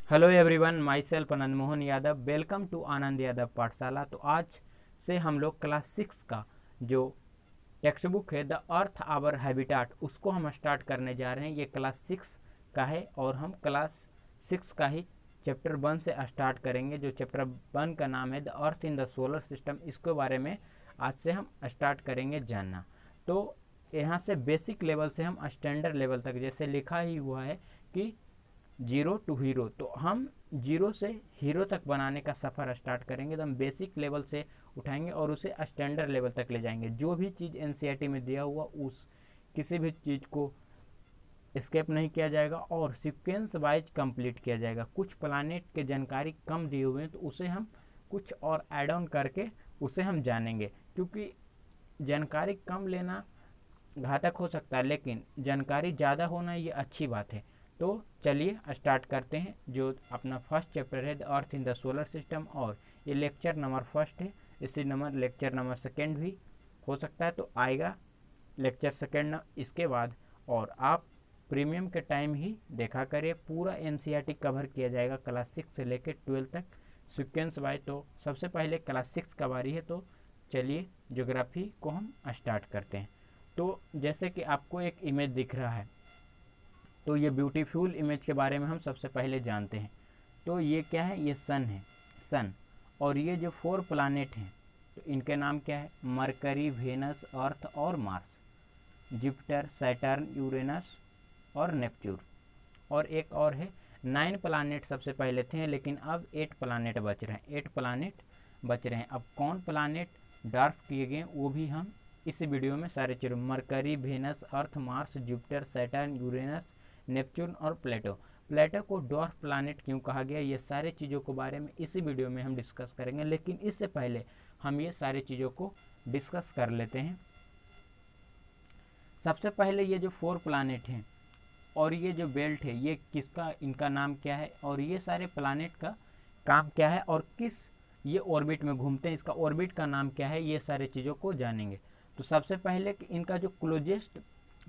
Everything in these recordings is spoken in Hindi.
Hello everyone, myself Anand Mohan Yadav. Welcome to Anand Yadav Pathshala. तो आज से हम लोग क्लास 6 का जो टेक्स्ट बुक है द अर्थ आवर हैबिटाट उसको हम स्टार्ट करने जा रहे हैं। ये क्लास 6 का है और हम क्लास 6 का ही चैप्टर 1 से स्टार्ट करेंगे। जो चैप्टर 1 का नाम है the earth in the solar system, इसके बारे में आज से हम स्टार्ट करेंगे जानना। तो यहाँ से बेसिक लेवल से हम स्टैंडर्ड लेवल तक, जैसे लिखा ही हुआ है कि जीरो टू हीरो, तो हम जीरो से हीरो तक बनाने का सफ़र स्टार्ट करेंगे। तो हम बेसिक लेवल से उठाएंगे और उसे स्टैंडर्ड लेवल तक ले जाएंगे। जो भी चीज़ एनसीईआरटी में दिया हुआ उस किसी भी चीज़ को स्केप नहीं किया जाएगा और सीक्वेंस वाइज कंप्लीट किया जाएगा। कुछ प्लानिट के जानकारी कम दिए हुए हैं तो उसे हम कुछ और ऐड ऑन करके उसे हम जानेंगे, क्योंकि जानकारी कम लेना घातक हो सकता है लेकिन जानकारी ज़्यादा होना ये अच्छी बात है। तो चलिए स्टार्ट करते हैं। जो अपना फर्स्ट चैप्टर है the earth in the solar system, और ये लेक्चर नंबर फर्स्ट है। इसी नंबर लेक्चर नंबर सेकेंड भी हो सकता है तो आएगा लेक्चर सेकेंड इसके बाद। और आप प्रीमियम के टाइम ही देखा करिए, पूरा एनसीईआरटी कवर किया जाएगा क्लास 6 से लेकर 12 तक सीक्वेंस वाइज। तो सबसे पहले क्लास 6 का बारी है, तो चलिए ज्योग्राफी को हम स्टार्ट करते हैं। तो जैसे कि आपको एक इमेज दिख रहा है, तो ये ब्यूटीफुल इमेज के बारे में हम सबसे पहले जानते हैं। तो ये क्या है, ये सन है, सन। और ये जो 4 प्लानेट हैं तो इनके नाम क्या है, मरकरी, वेनस, अर्थ और मार्स, जुपिटर, सैटर्न, यूरेनस और नेपच्यून। और एक और है 9 प्लानेट सबसे पहले थे लेकिन अब 8 प्लानेट बच रहे हैं, 8 प्लानेट बच रहे हैं। अब कौन प्लानेट डार्क किए गए वो भी हम इस वीडियो में सारे चीज़ों, Mercury, Venus, Earth, Mars, Jupiter, Saturn, Uranus, Neptune और प्लेटो। प्लेटो को डॉर्फ प्लानेट क्यों कहा गया, ये सारे चीज़ों के बारे में इसी वीडियो में हम डिस्कस करेंगे। लेकिन इससे पहले हम ये सारी चीज़ों को डिस्कस कर लेते हैं। सबसे पहले ये जो 4 प्लानेट हैं और ये जो बेल्ट है ये किसका, इनका नाम क्या है, और ये सारे प्लानेट का काम क्या है और किस ये ऑर्बिट में घूमते हैं, इसका ऑर्बिट का नाम क्या है, ये सारे चीज़ों को जानेंगे। तो सबसे पहले इनका जो क्लोजेस्ट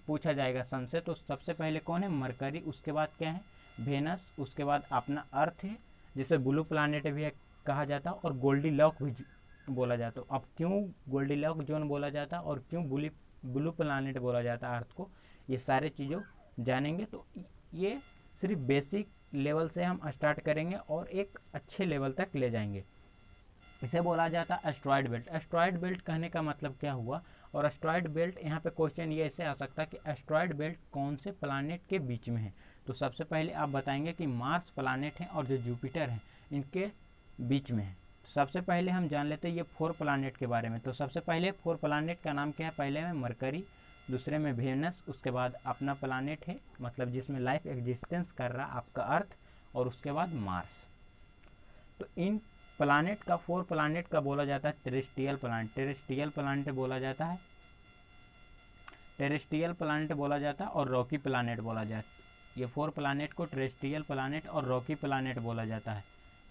पूछा जाएगा सन से, तो सबसे पहले कौन है, मरकरी। उसके बाद क्या है, वेनस। उसके बाद अपना अर्थ है जिसे ब्लू प्लानेट भी कहा जाता है और गोल्डी लॉक भी बोला जाता है। अब क्यों गोल्डी लॉक जोन बोला जाता है और क्यों ब्लू प्लानेट बोला जाता है अर्थ को, ये सारे चीज़ों जानेंगे। तो ये सिर्फ बेसिक लेवल से हम स्टार्ट करेंगे और एक अच्छे लेवल तक ले जाएंगे। इसे बोला जाता है एस्ट्रॉयड बेल्ट। एस्ट्रॉयड बेल्ट कहने का मतलब क्या हुआ, और एस्ट्रॉयड बेल्ट यहाँ पे क्वेश्चन ये ऐसे आ सकता है कि एस्ट्रॉयड बेल्ट कौन से प्लानेट के बीच में है। तो सबसे पहले आप बताएंगे कि मार्स प्लानेट है और जो जुपिटर है इनके बीच में है। सबसे पहले हम जान लेते हैं ये 4 प्लानेट के बारे में। तो सबसे पहले 4 प्लानेट का नाम क्या है, पहले में मरकरी, दूसरे में वेनस, उसके बाद अपना प्लानेट है मतलब जिसमें लाइफ एग्जिस्टेंस कर रहा आपका अर्थ, और उसके बाद मार्स। तो इन प्लानेट का 4 प्लानेट का बोला जाता है टेरेस्ट्रियल प्लानेट। टेरेस्ट्रियल प्लानेट बोला जाता है, टेरेस्ट्रियल प्लानेट बोला जाता है और रॉकी प्लानेट बोला जाता है। ये 4 प्लानेट को टेरेस्ट्रियल प्लानेट और रॉकी प्लानेट बोला जाता है,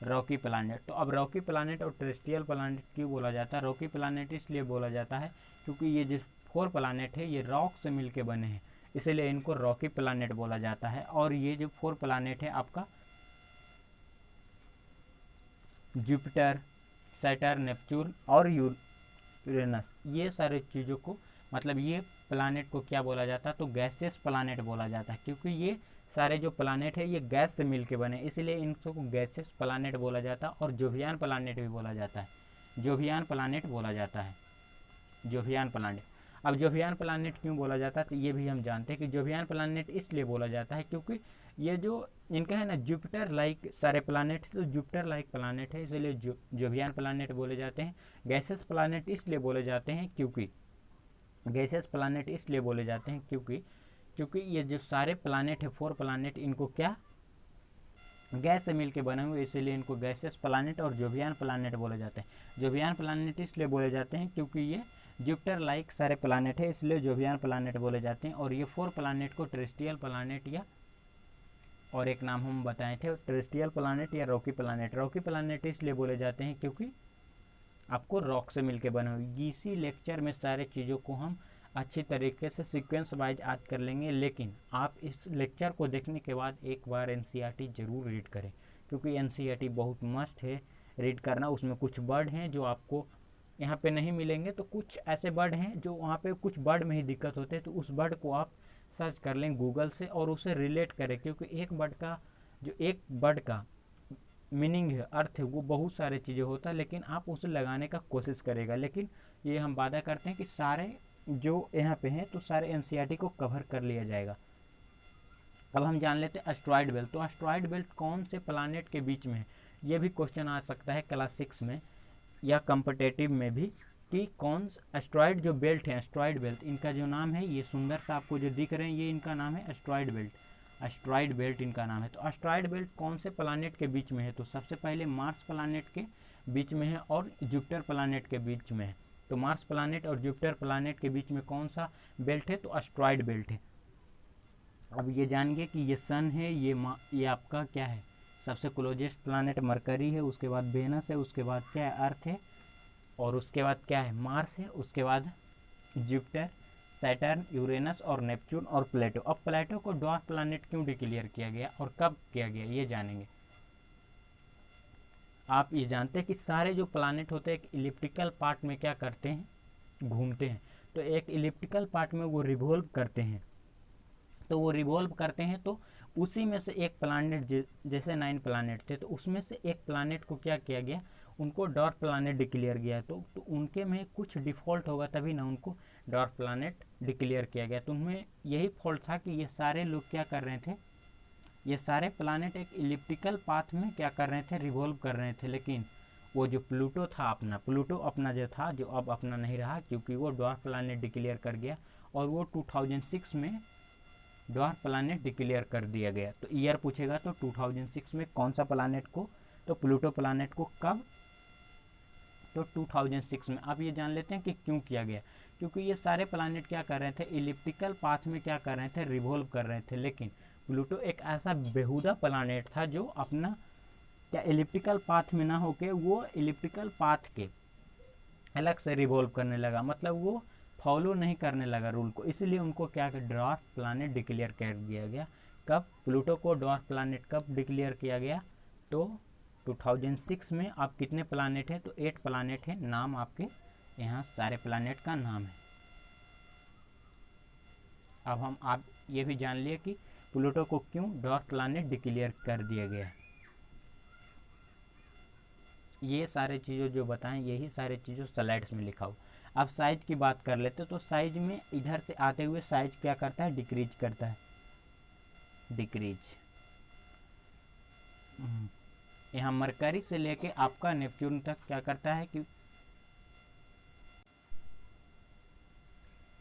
रॉकी प्लानेट। तो अब रॉकी प्लानेट और टेरेस्ट्रियल प्लानेट क्यों बोला जाता है, रॉकी प्लानेट इसलिए बोला जाता है क्योंकि ये जो 4 प्लानेट है ये रॉक से मिलके बने हैं, इसीलिए इनको रॉकी प्लानेट बोला जाता है। और ये जो 4 प्लानेट है आपका जुपिटर, सैटर्न, नेपच्यून और यूरेनस, ये सारे चीज़ों को मतलब ये प्लानेट को क्या बोला जाता है, तो गैसियस प्लानेट बोला जाता है, क्योंकि ये सारे जो प्लानेट है ये गैस से मिलके बने, इसलिए इनको गैसियस प्लानेट बोला जाता है। और जोवियान प्लानेट भी बोला जाता है, जोवियान प्लानेट बोला जाता है, जोवियान प्लानेट। अब जोवियान प्लानेट क्यों बोला जाता है, तो ये भी हम जानते हैं कि जोवियान प्लानेट इसलिए बोला जाता है क्योंकि ये जो इनका है ना जुपिटर लाइक सारे प्लानेट, तो जुपिटर लाइक प्लानेट है, इसलिए जोवियान प्लानेट बोले जाते हैं। गैसेस प्लानेट इसलिए बोले जाते हैं क्योंकि गैसेस प्लानेट इसलिए बोले जाते हैं क्योंकि ये जो सारे प्लानेट है 4 प्लानेट, इनको क्या गैस से मिलके बने हुए, इसीलिए इनको गैसेस प्लानेट और जोवियान प्लानेट बोले जाते हैं। जोवियान प्लानेट इसलिए बोले जाते हैं क्योंकि ये जुपिटर लाइक सारे प्लानेट है, इसलिए जोवियान प्लानेट बोले जाते हैं। और ये 4 प्लानेट को टेरेस्ट्रियल प्लानेट या और एक नाम हम बताए थे टेरेस्ट्रियल प्लानेट या रॉकी प्लानेट। रॉकी प्लानेट इसलिए बोले जाते हैं क्योंकि आपको रॉक से मिलके बने हुए। इसी लेक्चर में सारे चीज़ों को हम अच्छी तरीके से सीक्वेंस वाइज याद कर लेंगे, लेकिन आप इस लेक्चर को देखने के बाद एक बार एनसीईआरटी जरूर रीड करें, क्योंकि एनसीईआरटी बहुत मस्ट है रीड करना। उसमें कुछ वर्ड हैं जो आपको यहाँ पे नहीं मिलेंगे, तो कुछ ऐसे वर्ड हैं जो वहाँ पे कुछ वर्ड में ही दिक्कत होते हैं, तो उस वर्ड को आप सर्च कर लें गूगल से और उसे रिलेट करें, क्योंकि एक वर्ड का मीनिंग है, अर्थ है, वो बहुत सारे चीज़ें होता है, लेकिन आप उसे लगाने का कोशिश करेगा। लेकिन ये हम वादा करते हैं कि सारे जो यहाँ पे हैं तो सारे एनसीईआरटी को कवर कर लिया जाएगा। अब हम जान लेते हैं एस्ट्रॉयड बेल्ट। तो एस्ट्रॉयड बेल्ट कौन से प्लानेट के बीच में है, ये भी क्वेश्चन आ सकता है क्लास 6 में या कॉम्पिटिटिव में भी, कि कौन एस्ट्रॉयड जो बेल्ट है, एस्ट्रॉयड बेल्ट, इनका जो नाम है, ये सुंदर सा आपको जो दिख रहे हैं, ये इनका नाम है एस्ट्रॉयड बेल्ट। एस्ट्रॉयड बेल्ट इनका नाम है। तो एस्ट्रॉयड बेल्ट कौन से प्लानेट के बीच में है, तो सबसे पहले मार्स प्लानेट के बीच में है और जुपिटर प्लानेट के बीच में है। तो मार्स प्लानेट और जुपिटर प्लानेट के बीच में कौन सा बेल्ट है, तो एस्ट्रॉयड बेल्ट है। अब ये जानिए कि ये सन है, ये आपका क्या है, सबसे क्लोजेस्ट प्लानेट मरकरी है, उसके बाद वेनस है, उसके बाद क्या है, अर्थ है, और उसके बाद क्या है, मार्स है, उसके बाद जुपिटर, सैटर्न, यूरेनस और नेपच्यून और प्लेटो। अब प्लेटो को ड्वार्फ प्लैनेट क्यों डिक्लेयर किया गया और कब किया गया, ये जानेंगे। आप ये जानते हैं कि सारे जो प्लैनेट होते हैं एक इलिप्टिकल पार्ट में क्या करते हैं, घूमते हैं। तो एक इलिप्टिकल पार्ट में वो रिवॉल्व करते हैं, तो वो रिवॉल्व करते हैं, तो उसी में से एक प्लैनेट, जैसे 9 प्लैनेट थे, तो उसमें से एक प्लैनेट को क्या किया गया, उनको डॉर्फ प्लैनेट डिक्लेयर किया। तो उनके में कुछ डिफ़ॉल्ट होगा तभी ना उनको डॉर्फ प्लैनेट डिक्लेयर किया गया। तो उनमें यही फॉल्ट था कि ये सारे लोग क्या कर रहे थे, ये सारे प्लैनेट एक इलिप्टिकल पाथ में क्या कर रहे थे, रिवॉल्व कर रहे थे। लेकिन वो जो प्लूटो अपना जो था, जो अब अपना नहीं रहा, क्योंकि वो डॉर्फ प्लैनेट डिक्लेयर कर गया और वो 2006 में डॉर्फ प्लैनेट डिक्लेयर कर दिया गया। तो ईयर पूछेगा तो 2006 में कौन सा प्लैनेट को, तो प्लूटो प्लैनेट को कब, तो 2006 में। अब ये जान लेते हैं कि क्यों किया गया, क्योंकि ये सारे प्लैनेट क्या कर रहे थे, इलिप्टिकल पाथ में क्या कर रहे थे, रिवॉल्व कर रहे थे। लेकिन प्लूटो एक ऐसा बेहुदा प्लैनेट था जो अपना क्या इलिप्टिकल पाथ में ना होके वो इलिप्टिकल पाथ के अलग से रिवॉल्व करने लगा, मतलब वो फॉलो नहीं करने लगा रूल को, इसलिए उनको क्या डॉर्फ प्लैनेट डिक्लेयर कर दिया गया। कब, प्लूटो को डॉर्फ प्लैनेट कब डिक्लेयर किया गया, तो 2006 में। आप कितने प्लैनेट है, तो 8 प्लैनेट है, नाम आपके यहाँ सारे प्लैनेट का नाम है। अब आप ये भी जान लिए कि प्लूटो को क्यों डॉर्फ प्लैनेट डिक्लेयर कर दिया गया। ये सारे चीज़ों जो बताएं, यही सारे चीज़ों स्लाइड्स में लिखा हो। अब साइज की बात कर लेते, तो साइज में इधर से आते हुए साइज क्या करता है, डिक्रीज करता है, डिक्रीज। यहाँ मरकरी से लेके आपका नेपच्यून तक क्या करता है कि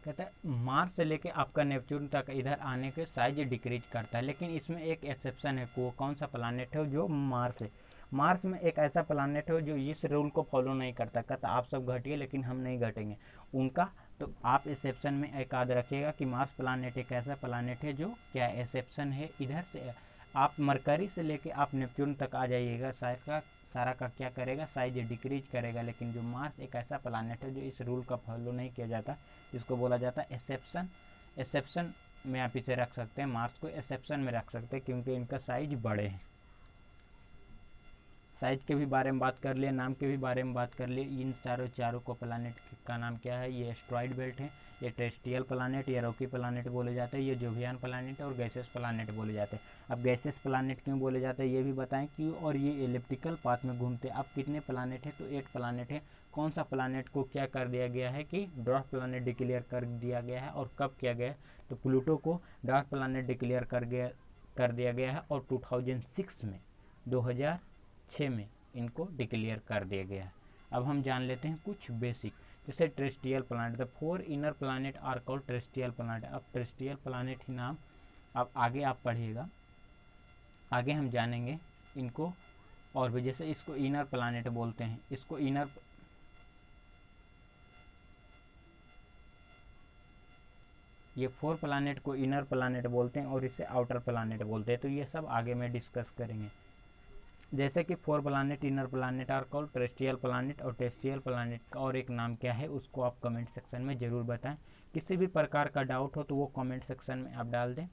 कहता है मार्स से लेके आपका नेपच्यून तक इधर आने के साइज डिक्रीज करता है। लेकिन इसमें एक एक्सेप्शन है, वो कौन सा प्लैनेट है, जो मार्स है। मार्स में एक ऐसा प्लैनेट है जो इस रूल को फॉलो नहीं करता, कहता आप सब घटिए लेकिन हम नहीं घटेंगे उनका। तो आप एक्सेप्शन में एक याद रखिएगा कि मार्स प्लैनेट एक ऐसा प्लैनेट है जो क्या एक्सेप्शन है, इधर से आप मरकरी से लेके आप नेपच्यून तक आ जाइएगा, सारा का क्या करेगा, साइज डिक्रीज करेगा। लेकिन जो मार्स एक ऐसा प्लैनेट है जो इस रूल का फॉलो नहीं किया जाता, जिसको बोला जाता है एक्सेप्शन। एक्सेप्शन में आप इसे रख सकते हैं, मार्स को एक्सेप्शन में रख सकते हैं, क्योंकि इनका साइज बड़े हैं। साइज के भी बारे में बात कर लिए, नाम के भी बारे में बात कर लिए। इन चारों को प्लैनेट का नाम क्या है, ये एस्ट्रॉयड बेल्ट है, ये टेरेस्ट्रियल प्लैनेट, ये रॉकी प्लैनेट बोले जाते हैं, ये जोवियन प्लैनेट और गैसेस प्लैनेट बोले जाते हैं। अब गैसेस प्लैनेट क्यों बोले जाते हैं ये भी बताएं क्यों, और ये इलिप्टिकल पाथ में घूमते हैं। अब कितने प्लैनेट है, तो 8 प्लैनेट है। कौन सा प्लैनेट को क्या कर दिया गया है कि डॉर्फ प्लैनेट डिक्लेयर कर दिया गया है, और कब किया गया है, तो प्लूटो को डॉर्फ प्लैनेट डिक्लेयर कर दिया गया है, और 2006 में 2006 में इनको डिक्लेयर कर दिया गया है। अब हम जान लेते हैं कुछ बेसिक, जैसे terrestrial planet. The 4 inner planet are called terrestrial planet. अब टेरेस्ट्रियल प्लैनेट ही नाम अब आगे आप पढ़िएगा, आगे हम जानेंगे इनको। और भी जैसे इसको इनर प्लैनेट बोलते हैं, इसको इनर, ये 4 प्लैनेट को इनर प्लैनेट बोलते हैं और इसे आउटर प्लैनेट बोलते हैं। तो ये सब आगे में डिस्कस करेंगे। जैसे कि 4 planet inner planet are called terrestrial planet, और टेरेस्ट्रियल प्लैनेट का और एक नाम क्या है उसको आप कमेंट सेक्शन में ज़रूर बताएं। किसी भी प्रकार का डाउट हो तो वो कमेंट सेक्शन में आप डाल दें।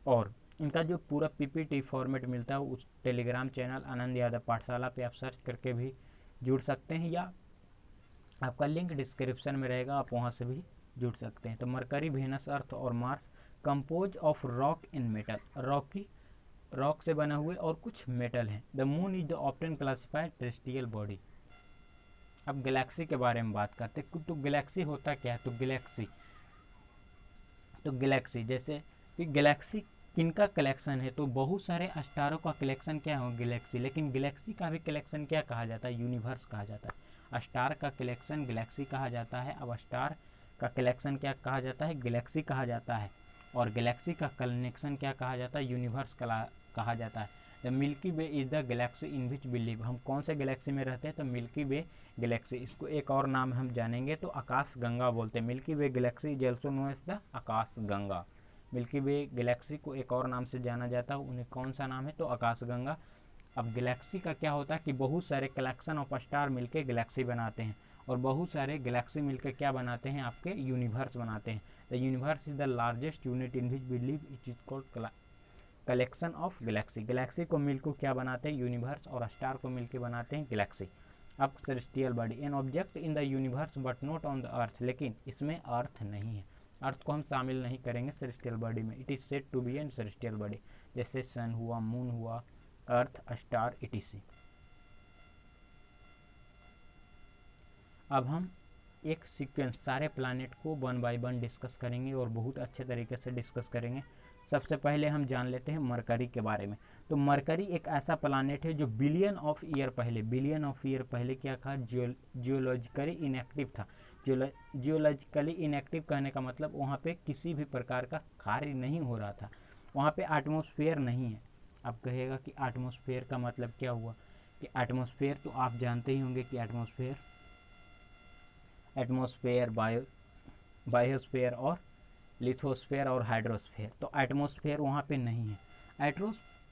और इनका जो पूरा पीपीटी फॉर्मेट मिलता है उस टेलीग्राम चैनल आनंद यादव पाठशाला पे आप सर्च करके भी जुड़ सकते हैं, या आपका लिंक डिस्क्रिप्शन में रहेगा, आप वहाँ से भी जुड़ सकते हैं। तो मरकरी, वेनस, अर्थ और Mars compose of rock in metal, rock से बना हुए और कुछ मेटल हैं। The moon is the often classified terrestrial body. अब गैलेक्सी के बारे में बात करते हैं। तो गैलेक्सी होता क्या है? तो गैलेक्सी जैसे कि गैलेक्सी किनका कलेक्शन है? तो बहुत सारे स्टारों का कलेक्शन क्या हो गैलेक्सी। लेकिन गैलेक्सी का भी कलेक्शन क्या कहा जाता है? यूनिवर्स कहा जाता है। स्टार का कलेक्शन गैलेक्सी कहा जाता है। अब स्टार का कलेक्शन क्या कहा जाता है? गैलेक्सी कहा जाता है। और गैलेक्सी का कनेक्शन क्या कहा जाता है? यूनिवर्स कहा जाता है। The milky way is the galaxy in which we live. हम कौन से गैलेक्सी में रहते हैं? तो मिल्की वे गैलेक्सी। इसको एक और नाम हम जानेंगे तो आकाश गंगा बोलते हैं। Milky way galaxy is also known as the Akash Ganga. Milky way galaxy को एक और नाम से जाना जाता है, उन्हें कौन सा नाम है? तो आकाश गंगा। अब गैलेक्सी का क्या होता है कि बहुत सारे कलेक्शन ऑफ स्टार मिलके गैलेक्सी बनाते हैं, और बहुत सारे गैलेक्सी मिलकर क्या बनाते हैं? आपके यूनिवर्स बनाते हैं। The universe is the largest unit in which we live, it is called collection of galaxy. Galaxy को मिलकर क्या बनाते हैं? यूनिवर्स, और स्टार को मिलकर बनाते हैं गैलेक्सी। अब celestial body, an object in the universe but not on the earth. लेकिन इसमें अर्थ नहीं है, अर्थ को हम शामिल नहीं करेंगे सेलेस्टियल बॉडी में। It is said to be an celestial body, जैसे सन हुआ, मून हुआ, अर्थ, स्टार, etc। अब हम एक सीक्वेंस सारे प्लैनेट को 1 बाय 1 डिस्कस करेंगे और बहुत अच्छे तरीके से डिस्कस करेंगे। सबसे पहले हम जान लेते हैं मरकरी के बारे में। तो मरकरी एक ऐसा प्लैनेट है जो बिलियन ऑफ ईयर पहले क्या था? जियोलॉजिकली इनएक्टिव था। जियोलॉजिकली इनएक्टिव कहने का मतलब वहाँ पे किसी भी प्रकार का कार्य नहीं हो रहा था, वहाँ पे एटमॉस्फेयर नहीं है। आप कहेगा कि एटमॉस्फेयर का मतलब क्या हुआ? कि एटमॉस्फेयर तो आप जानते ही होंगे कि एटमॉस्फेयर बायोस्फेयर और लिथोस्फेयर और हाइड्रोस्फेयर। तो एटमॉस्फेयर वहाँ पे नहीं है।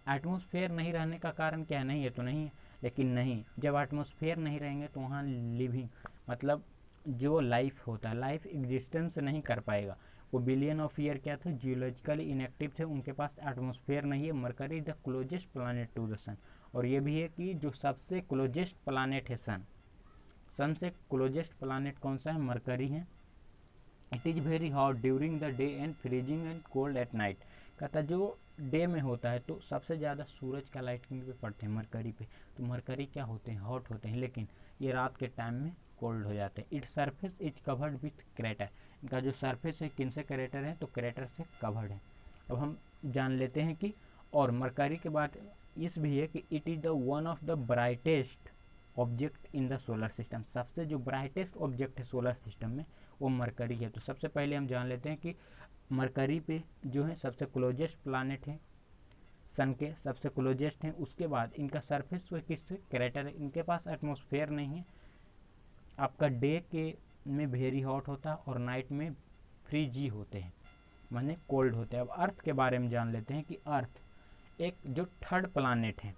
एटमॉस्फेयर नहीं रहने का कारण क्या नहीं है? तो नहीं है, लेकिन नहीं, जब एटमॉस्फेयर नहीं रहेंगे तो वहाँ लिविंग मतलब जो लाइफ होता है, लाइफ एग्जिस्टेंस नहीं कर पाएगा। वो बिलियन ऑफ ईयर क्या थे? जियोलॉजिकली इनएक्टिव थे, उनके पास एटमॉस्फेयर नहीं है। Mercury the closest planet to the sun. और ये भी है कि जो सबसे क्लोजेस्ट प्लैनेट है सन से क्लोजेस्ट प्लैनेट कौन सा है? मरकरी है। It is very hot during the day and freezing and cold at night. कहता जो डे में होता है तो सबसे ज़्यादा सूरज का लाइट किन पे पड़ते हैं? मरकरी पे। तो मरकरी क्या होते हैं? हॉट होते हैं, लेकिन ये रात के टाइम में कोल्ड हो जाते हैं। Its surface is covered with crater. इनका जो सरफेस है किन से क्रेटर है? तो क्रेटर से कवर्ड है। अब हम जान लेते हैं कि और मरकरी के बाद इस भी है कि it is the one of the brightest object in the solar system. सबसे जो ब्राइटेस्ट ऑब्जेक्ट है सोलर सिस्टम में वो मरकरी है। तो सबसे पहले हम जान लेते हैं कि मरकरी पे जो है सबसे क्लोजेस्ट प्लैनेट है, सन के सबसे क्लोजेस्ट हैं। उसके बाद इनका सरफेस पे किससे? क्रेटर है। इनके पास एटमॉस्फेयर नहीं है। आपका डे के में वेरी हॉट होता है और नाइट में फ्रीजी होते हैं, माने कोल्ड होते हैं। अब अर्थ के बारे में जान लेते हैं कि अर्थ एक जो थर्ड प्लैनेट है,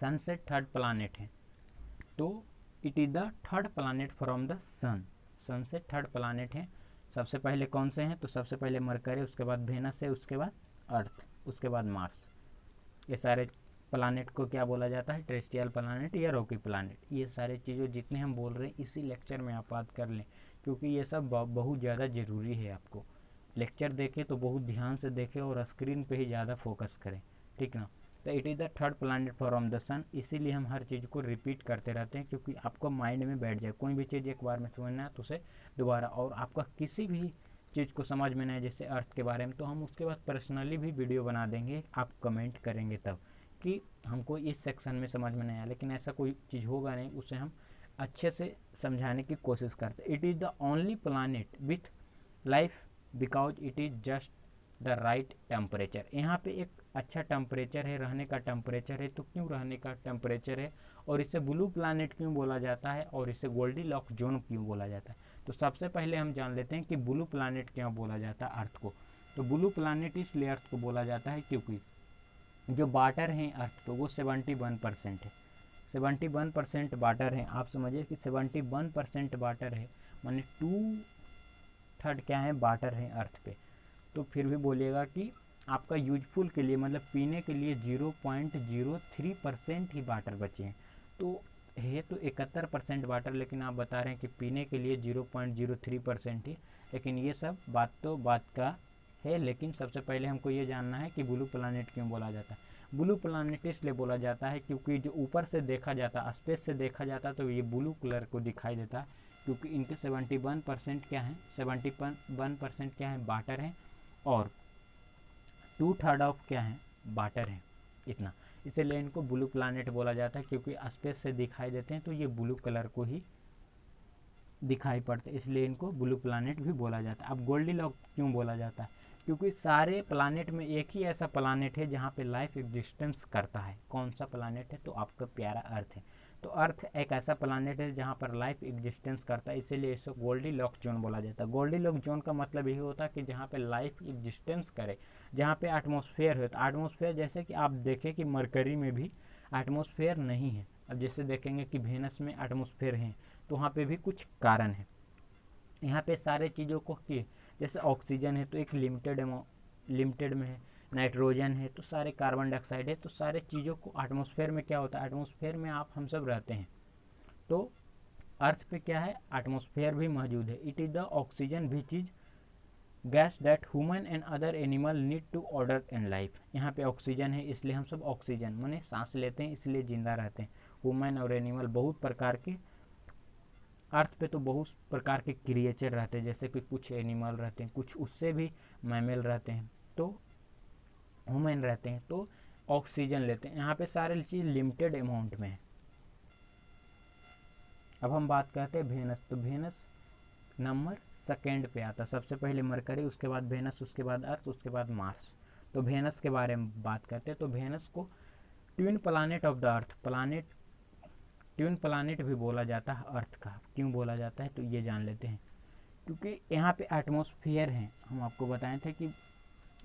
सन से थर्ड प्लैनेट है। तो it is the third planet from the sun. Sun से थर्ड प्लैनेट है। सबसे पहले कौन से हैं? तो सबसे पहले मरकरी, उसके बाद वेनस है, उसके बाद अर्थ, उसके बाद मार्स। ये सारे प्लैनेट को क्या बोला जाता है? टेरेस्ट्रियल प्लैनेट या रॉकी प्लैनेट। ये सारे चीज़ों जितने हम बोल रहे हैं इसी लेक्चर में आप याद कर लें, क्योंकि ये सब बहुत ज़्यादा ज़रूरी है। आपको लेक्चर देखें तो बहुत ध्यान से देखें और स्क्रीन पे ही ज़्यादा फोकस करें, ठीक ना। तो it is the third planet from the sun. इसीलिए हम हर चीज़ को रिपीट करते रहते हैं, क्योंकि आपको माइंड में बैठ जाए। कोई भी चीज़ एक बार में समझना है तो उसे दोबारा, और आपका किसी भी चीज़ को समझ में नहीं आए, जैसे अर्थ के बारे में, तो हम उसके बाद पर्सनली भी वीडियो बना देंगे, आप कमेंट करेंगे तब कि हमको इस सेक्शन में समझ में नहीं आया। लेकिन ऐसा कोई चीज़ होगा नहीं, उसे हम अच्छे से समझाने की कोशिश करते। It is the only planet with life because it is just the right temperature. यहाँ पे एक अच्छा टेम्परेचर है, रहने का टेम्परेचर है। तो क्यों रहने का टेम्परेचर है और इसे ब्लू प्लैनेट क्यों बोला जाता है और इसे गोल्डीलॉक्स जोन क्यों बोला जाता है? तो सबसे पहले हम जान लेते हैं कि ब्लू प्लैनेट क्यों बोला जाता है अर्थ को। तो ब्लू प्लैनेट इसलिए अर्थ को बोला जाता है क्योंकि जो वाटर हैं अर्थ पे वो 71% है। 71% वाटर है। आप समझिए कि 71% वाटर है, माने 2/3 क्या है? वाटर है अर्थ पे। तो फिर भी बोलिएगा कि आपका यूजफुल के लिए मतलब पीने के लिए 0.03% ही वाटर बचे हैं। तो है तो 71% वाटर, लेकिन आप बता रहे हैं कि पीने के लिए 0.03% ही। लेकिन ये सब बात का है। लेकिन सबसे पहले हमको ये जानना है कि ब्लू प्लानेट क्यों बोला जाता है। ब्लू प्लानेट इसलिए बोला जाता है क्योंकि जो ऊपर से देखा जाता है, स्पेस से देखा जाता है, तो ये ब्लू कलर को दिखाई देता है, क्योंकि इनके 71% क्या है, 71% क्या है, वाटर है, और 2/3 ऑफ क्या है, वाटर है, इतना। इसलिए इनको ब्लू प्लानेट बोला जाता है, क्योंकि स्पेस से दिखाई देते हैं तो ये ब्लू कलर को ही दिखाई पड़ते हैं, इसलिए इनको ब्लू प्लानेट भी बोला जाता है। अब गोल्डीलॉक क्यों बोला जाता है, क्योंकि सारे प्लानेट में एक ही ऐसा प्लानेट है जहाँ पे लाइफ एग्जिस्टेंस करता है। कौन सा प्लानेट है, तो आपका प्यारा अर्थ है। तो अर्थ एक ऐसा प्लानेट है जहाँ पर लाइफ एग्जिस्टेंस करता है, इसीलिए इसे गोल्डीलॉक जोन बोला जाता है। गोल्डीलॉक जोन का मतलब यही होता है कि जहाँ पे लाइफ एग्जिस्टेंस करे, जहाँ पे एटमॉस्फेयर हो। तो एटमॉस्फेयर जैसे कि आप देखें कि मरकरी में भी एटमॉस्फेयर नहीं है। अब जैसे देखेंगे कि वेनस में एटमॉस्फेयर है, तो वहाँ पे भी कुछ कारण है। यहाँ पे सारे चीज़ों को कि जैसे ऑक्सीजन है तो एक लिमिटेड में है, नाइट्रोजन है तो सारे, कार्बन डाइऑक्साइड है तो सारे चीज़ों को एटमॉस्फेयर में क्या होता है, एटमॉस्फेयर में हम सब रहते हैं। तो अर्थ पे क्या है, एटमॉस्फेयर भी मौजूद है। It is the oxygen which is gas that human and other animal need to order in life. यहाँ पे ऑक्सीजन है, इसलिए हम सब ऑक्सीजन माने सांस लेते हैं, इसलिए जिंदा रहते हैं। ह्यूमन और एनिमल बहुत प्रकार के, अर्थ पे तो बहुत प्रकार के क्रिएचर रहते हैं, जैसे कि कुछ एनिमल रहते हैं, कुछ उससे भी मैमल रहते हैं, तो ह्यूमन रहते हैं, तो ऑक्सीजन लेते हैं। यहाँ पे सारे चीज़ लिमिटेड अमाउंट में है। अब हम बात करते हैं वेनस। तो वेनस नंबर सेकेंड पे आता है, सबसे पहले मरकरी, उसके बाद वेनस, उसके बाद अर्थ, उसके बाद मार्स। तो वेनस के बारे में बात करते हैं। तो वेनस को twin planet of the earth, twin planet भी बोला जाता है अर्थ का। क्यों बोला जाता है, तो ये जान लेते हैं। क्योंकि यहाँ पे एटमॉस्फेयर है, हम आपको बताए थे कि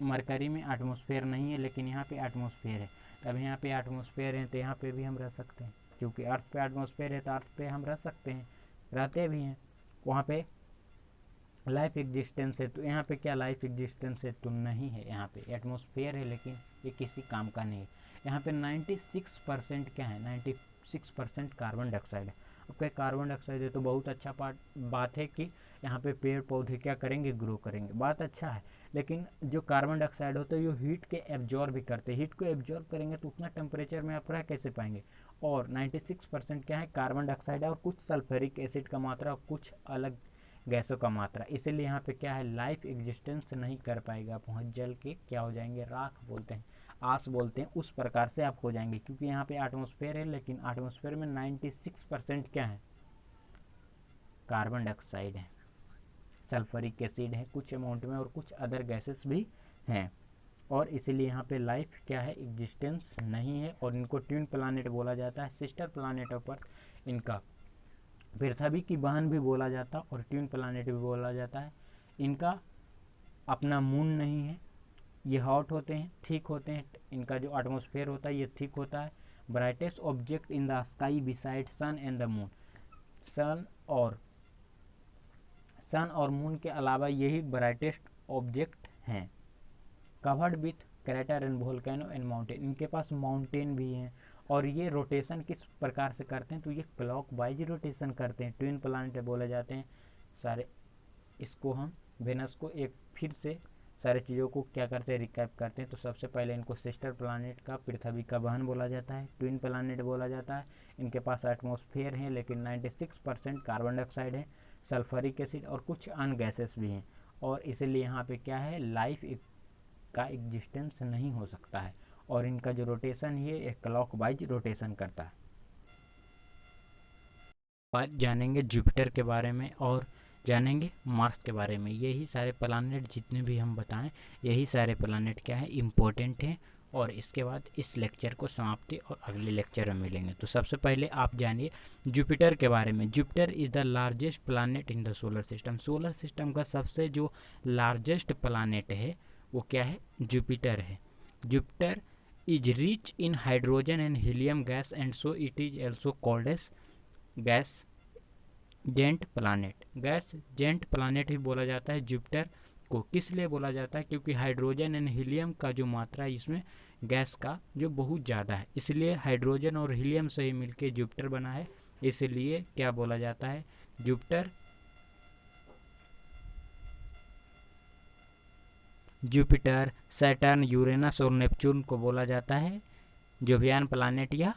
मरकरी में एटमॉस्फेयर नहीं है, लेकिन यहाँ पे एटमॉस्फेयर है। तब यहाँ पे एटमॉस्फेयर है तो यहाँ पे भी हम रह सकते हैं, क्योंकि अर्थ पे एटमॉस्फेयर है तो अर्थ पे हम रह सकते हैं, रहते भी हैं। वहाँ पे लाइफ एग्जिस्टेंस है, तो यहाँ पे क्या लाइफ एग्जिस्टेंस है, तो नहीं है। यहाँ पे एटमॉस्फेयर है लेकिन ये किसी काम का नहीं है। यहाँ पे 96% क्या है, 96% कार्बन डाइऑक्साइड है। अब क्या कार्बन डाइऑक्साइड है तो बहुत अच्छा बात है कि यहाँ पे पेड़ पौधे क्या करेंगे, ग्रो करेंगे, बात अच्छा है। लेकिन जो कार्बन डाइऑक्साइड होता है ये हीट के एब्जॉर्ब भी करते हैं, हीट को एब्जॉर्ब करेंगे तो उतना टेम्परेचर में आप रह कैसे पाएंगे। और 96% क्या है, कार्बन डाइऑक्साइड है, और कुछ सल्फ्यूरिक एसिड का मात्रा और कुछ अलग गैसों का मात्रा। इसीलिए यहाँ पे क्या है, लाइफ एग्जिस्टेंस नहीं कर पाएगा, पहुँच जल के क्या हो जाएंगे, राख बोलते हैं, आस बोलते हैं, उस प्रकार से आप हो जाएंगे। क्योंकि यहाँ पे एटमॉस्फेयर है, लेकिन एटमॉस्फेयर में 96% क्या है, कार्बन डाइऑक्साइड है, सल्फ्यूरिक एसिड है कुछ अमाउंट में, और कुछ अदर गैसेस भी हैं। और इसीलिए यहाँ पे लाइफ क्या है, एग्जिस्टेंस नहीं है। और इनको ट्विन प्लानेट बोला जाता है, सिस्टर प्लानेटों पर इनका पृथ्वी की बहन भी बोला जाता है और ट्विन प्लानेट भी बोला जाता है। इनका अपना मून नहीं है, ये हॉट होते हैं, ठीक होते हैं। इनका जो एटमॉस्फेयर होता है ये ठीक होता है। Brightest object in the sky beside sun and the moon, sun और मून के अलावा यही ब्राइटेस्ट ऑब्जेक्ट हैं। Covered with crater and volcano and mountain, इनके पास माउंटेन भी हैं। और ये रोटेशन किस प्रकार से करते हैं, तो ये क्लॉक वाइज रोटेशन करते हैं, ट्विन प्लानेट बोले जाते हैं सारे। इसको हम वेनस को एक फिर से सारे चीज़ों को क्या करते हैं, रिकैप करते हैं। तो सबसे पहले इनको सिस्टर प्लानेट का, पृथ्वी का बहन बोला जाता है, ट्विन प्लानेट बोला जाता है। इनके पास एटमॉस्फेयर है, लेकिन 96% कार्बन डाइऑक्साइड है, सल्फ्यूरिक एसिड और कुछ अन्य गैसेस भी हैं। और इसीलिए यहाँ पे क्या है, लाइफ का एग्जिस्टेंस नहीं हो सकता है। और इनका जो रोटेशन है एक क्लॉक वाइज रोटेशन करता है। बात जानेंगे जुपिटर के बारे में और जानेंगे मार्स के बारे में। यही सारे प्लानेट जितने भी हम बताएं, यही सारे प्लानेट क्या है, इम्पोर्टेंट हैं। और इसके बाद इस लेक्चर को समाप्ति और अगले लेक्चर में मिलेंगे। तो सबसे पहले आप जानिए जुपिटर के बारे में। Jupiter is the largest planet in the solar system. Solar system का सबसे जो लार्जेस्ट प्लानेट है वो क्या है, जुपिटर है। Jupiter is rich in hydrogen and helium gas and so it is also called as gas giant planet. Gas giant planet भी बोला जाता है जुपिटर को किस लिए बोला जाता है, क्योंकि हाइड्रोजन एंड हीलियम का जो मात्रा है इसमें गैस का जो बहुत ज़्यादा है, इसलिए हाइड्रोजन और हीलियम से ही मिलके जुपिटर बना है, इसलिए क्या बोला जाता है, जुपिटर जुपिटर, सैटर्न, यूरेनस और नेपच्यून को बोला जाता है जोवियन प्लानेट या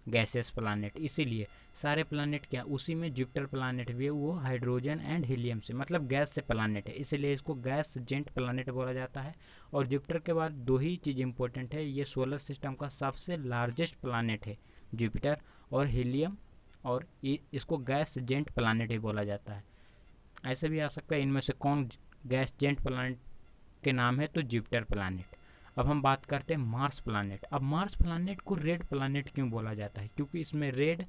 गैसेस प्लानेट। इसीलिए सारे प्लानेट क्या, उसी में जुपिटर प्लानेट भी है, वो हाइड्रोजन एंड हीलियम से मतलब गैस से प्लानेट है, इसलिए इसको गैस जेंट प्लानेट बोला जाता है। और जुपिटर के बाद दो ही चीज़ इंपॉर्टेंट है, ये सोलर सिस्टम का सबसे लार्जेस्ट प्लानेट है जुपिटर और हीलियम, और इसको गैस जेंट प्लानेट ही बोला जाता है। ऐसे भी आ सकता है इनमें से कौन गैस जेंट प्लानेट के नाम है, तो जुपिटर प्लानेट। अब हम बात करते हैं मार्स प्लानेट। अब मार्स प्लानेट को रेड प्लानेट क्यों बोला जाता है, क्योंकि इसमें रेड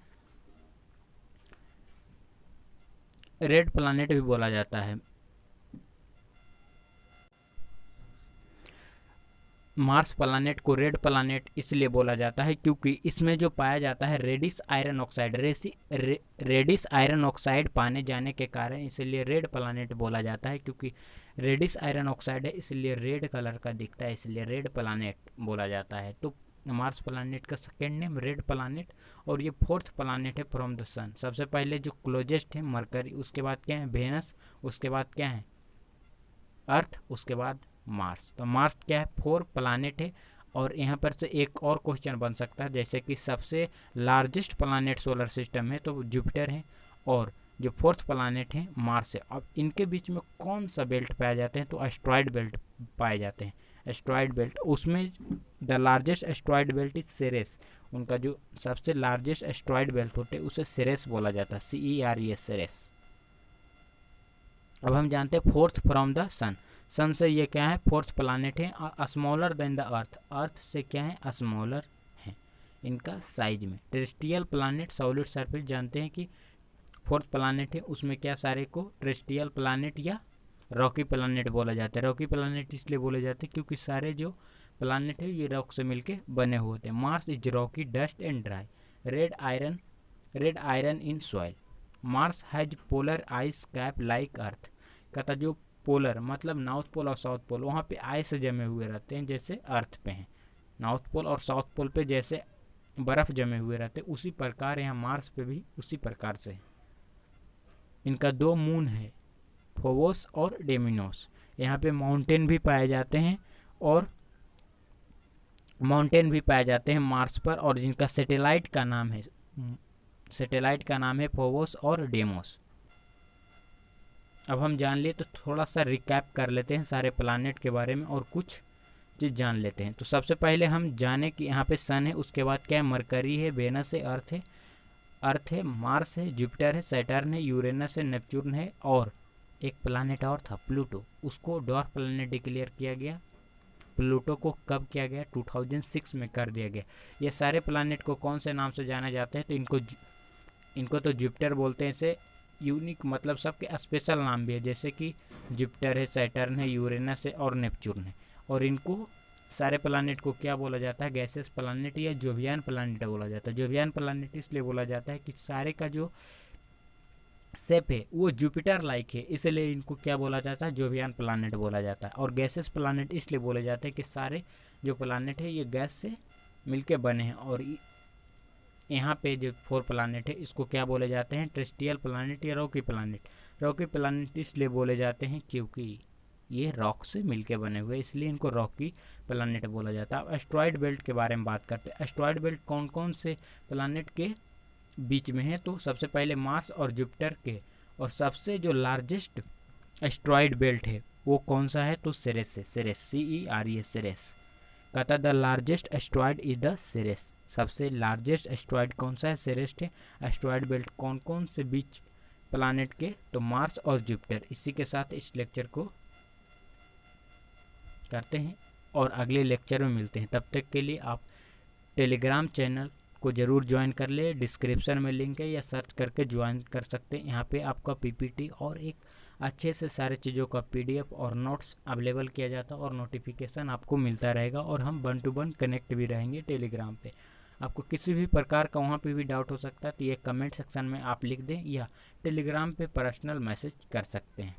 प्लानेट भी बोला जाता है। मार्स प्लानेट को रेड प्लानेट इसलिए बोला जाता है क्योंकि इसमें जो पाया जाता है reddish iron oxide, reddish iron oxide पाने जाने के कारण इसलिए रेड प्लानेट बोला जाता है, क्योंकि रेडिस आयरन ऑक्साइड है इसलिए रेड कलर का दिखता है, इसलिए रेड प्लानेट बोला जाता है। तो मार्स प्लानेट का सेकेंड नेम रेड प्लानेट, और ये फोर्थ प्लानेट है फ्रॉम द सन। सबसे पहले जो क्लोजेस्ट है मरकरी, उसके बाद क्या है वेनस, उसके बाद क्या है अर्थ, उसके बाद मार्स। तो मार्स क्या है, 4 प्लानेट है। और यहाँ पर से एक और क्वेश्चन बन सकता है, जैसे कि सबसे लार्जेस्ट प्लानेट सोलर सिस्टम में तो जुपिटर है, और जो फोर्थ प्लानेट है मार्स है। अब इनके बीच में कौन सा बेल्ट पाए जाते हैं, तो एस्ट्रॉयड बेल्ट पाए जाते हैं। एस्ट्रॉयड बेल्ट, उसमें the largest asteroid belt is Ceres, उनका जो सबसे लार्जेस्ट एस्ट्रॉयड बेल्ट होते हैं उसे सेरेस बोला जाता है, CERES, सेरेस। अब हम जानते हैं fourth from the sun. Sun से ये क्या है, फोर्थ प्लानेट है, स्मॉलर देन द अर्थ, अर्थ से क्या है स्मॉलर है इनका साइज में। टेरेस्ट्रियल प्लानेट सॉलिड सरफेस जानते हैं कि फोर्थ प्लानेट है, उसमें क्या सारे को टेरेस्ट्रियल प्लानेट या रॉकी प्लानेट बोला जाता है। रॉकी प्लानेट इसलिए बोले जाते हैं क्योंकि सारे जो प्लानेट है ये रॉक से मिलके बने हुए होते हैं। Mars is Rocky, dust and dry, red iron in soil. Mars has polar ice cap like earth, कहता जो पोलर मतलब नॉर्थ पोल और साउथ पोल, वहाँ पे आइस जमे हुए रहते हैं जैसे अर्थ पे हैं। नॉर्थ पोल और साउथ पोल पे जैसे बर्फ़ जमे हुए रहते हैं, उसी प्रकार यहाँ मार्स पे भी उसी प्रकार से है। इनका 2 मून है, फोबोस और डेमिनोस। यहाँ पे माउंटेन भी पाए जाते हैं मार्स पर, और जिनका सैटेलाइट का नाम है फोबोस और डेमोस। अब हम जान लिए तो थोड़ा सा रिकैप कर लेते हैं सारे प्लानेट के बारे में और कुछ चीज़ जान लेते हैं। तो सबसे पहले हम जाने कि यहाँ पे सन है, उसके बाद क्या है मरकरी है, वेनस है, अर्थ है, मार्स है, जुपिटर है, सैटर्न है, यूरेनस है, नेपच्यून है, और एक प्लानेट और था प्लूटो, उसको डॉर्फ प्लानेट डिक्लेयर किया गया। प्लूटो को कब किया गया, 2006 में कर दिया गया। ये सारे प्लानेट को कौन से नाम से जाना जाता है, तो इनको तो जुपिटर बोलते हैं। इसे यूनिक मतलब सबके स्पेशल नाम भी है, जैसे कि जुपिटर है, सैटर्न है, यूरेनस है और नेपच्यून है। और इनको सारे प्लानेट को क्या बोला जाता है, गैसेस प्लानेट या जोवियन प्लानेट बोला जाता है। जोवियन प्लानेट इसलिए बोला जाता है कि सारे का जो शेप है वो जुपिटर लाइक है, इसलिए इनको क्या बोला जाता है, जोवियन प्लानेट बोला जाता है। और गैसेस प्लानेट इसलिए बोले जाते हैं कि सारे जो प्लानेट है ये गैस से मिलके बने हैं। और यहाँ पे जो 4 प्लानेट है इसको क्या बोले जाते हैं, टेरेस्ट्रियल प्लानेट या रॉकी प्लानेट। रॉकी प्लानेट इसलिए बोले जाते हैं क्योंकि ये रॉक से मिलके बने हुए, इसलिए इनको रॉकी प्लानेट बोला जाता है। अब एस्ट्रॉयड बेल्ट के बारे में बात करते हैं। एस्ट्रॉयड बेल्ट कौन कौन से प्लानेट के बीच में है, तो सबसे पहले मार्स और जुपिटर के, और सबसे जो लार्जेस्ट एस्ट्रॉयड बेल्ट है वो कौन सा है, तो सेरेस है, सेरेस, CERES, सेरेस। कहता the largest asteroid is the Ceres, सबसे लार्जेस्ट एस्ट्रॉयड कौन सा है, सेरेस है। एस्ट्रॉयड बेल्ट कौन कौन से बीच प्लानेट के, तो मार्स और जुपिटर। इसी के साथ इस लेक्चर को करते हैं और अगले लेक्चर में मिलते हैं। तब तक के लिए आप टेलीग्राम चैनल को ज़रूर ज्वाइन कर ले, डिस्क्रिप्शन में लिंक है या सर्च करके ज्वाइन कर सकते हैं। यहाँ पे आपका PPT और एक अच्छे से सारे चीज़ों का PDF और नोट्स अवेलेबल किया जाता है, और नोटिफिकेशन आपको मिलता रहेगा, और हम 1 to 1 कनेक्ट भी रहेंगे टेलीग्राम पे। आपको किसी भी प्रकार का वहाँ पे भी डाउट हो सकता है तो ये कमेंट सेक्शन में आप लिख दें या टेलीग्राम पे पर्सनल मैसेज कर सकते हैं।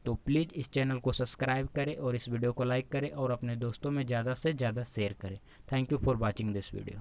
तो प्लीज़ इस चैनल को सब्सक्राइब करें और इस वीडियो को लाइक करें और अपने दोस्तों में ज़्यादा से ज़्यादा शेयर करें। Thank you for watching this video.